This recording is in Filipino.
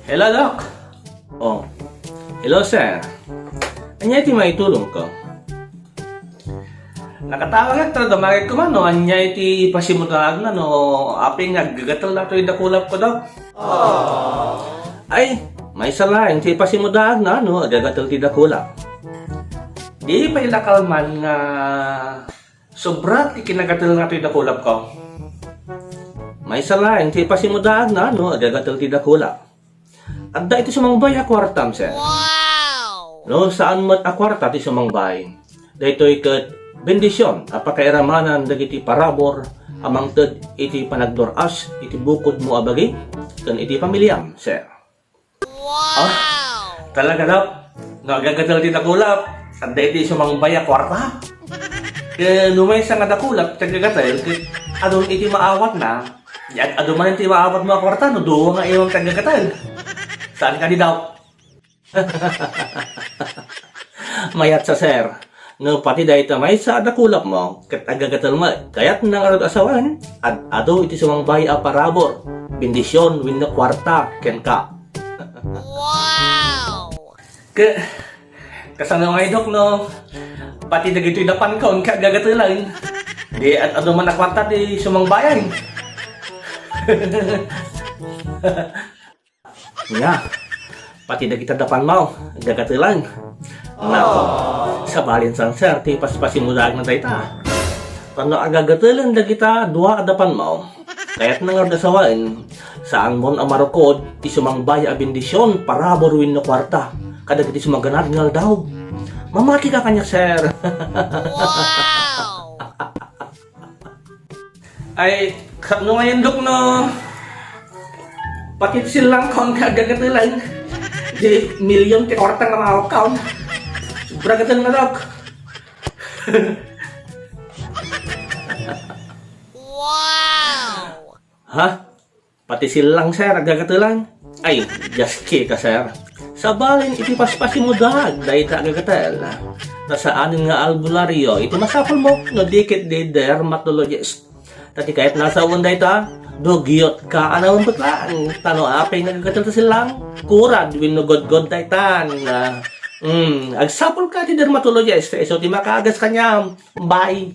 Hello, Doc. Oh, hello, sir. Anya iti maitulong ko? Nakatawag at damagay ko man, no? Anya iti pasimutaan na, no? Aping naggagatol na ito yung dakulap ko, Doc. Ay, may salain iti pasimudaan na, no? Agagatol ti dakulap. Di pa ilakal man nga sobra ti kinagatul nga ito yung dakulap ko. May salain iti pasimudaan na, no? Agagatol ti dakulap. At da iti sumangbay akwartam, sir. Wow! No, saan mo't akwarta ti sumangbay? Da ito'y kat bendisyon, apakairamanan dagiti parabor, amang ted iti panagdoras, iti bukod mo abagi, kan iti pamilyam, sir. Wow! Talaga daw, nagagatal ti dakulap, at da iti sumangbay akwarta. Kaya numay sa nga dakulap, tagagatal, adon iti maawat na, adon man iti maawat mo akwarta, no, duwa nga iyong tagagatal. Saan ka di daw? Mayat sa sir. No, pati dahil tamay sa dakulap mo, kat agagatal mo, kaya't nangarod asawan, at ado iti sumangbay a parabor, bendisyon, win na kwarta, ken ka. Wow! Kasano nga idok, no, pati dagito'y dapan kaon, ka agagatalan, di at ado man na kwarta, di sumangbayan. Nga, pati na kita dapan mo, gagatilan. Nako, sa balin sang sir, ti paspasimulag na dayta. Kano agagatilan na kita, dua adapan mo. Kaya't nangardasawain, saan mon amarukod, ti sumangbay a bendisyon, para boruin no kwarta. Kada kiti sumaganad ngal daw. Mamaki ka kanya, sir. Wow! Ay, kano ngayon, Dok, no? Pakit silang kaon kagagatilan. Di milyon ti kwarta nga mahawak kaon. Sobra gatal na, Dok. Wow! Ha? Pati silang, sir, agagatilan? Ay, just ka, sir. Sa balin, iti paspasi mo dahag, dahil ka agagatal. Nasaanin nga albularyo, iti masapol mo, no dikit di dermatologist. Tati kahit nasa unday ta, dugyot ka, anawang batlaan. Tano apay nagagatal ta silang, kurad, winugod-god daytan. Agsapol ka ti dermatologist, so di makagas kanya, bye.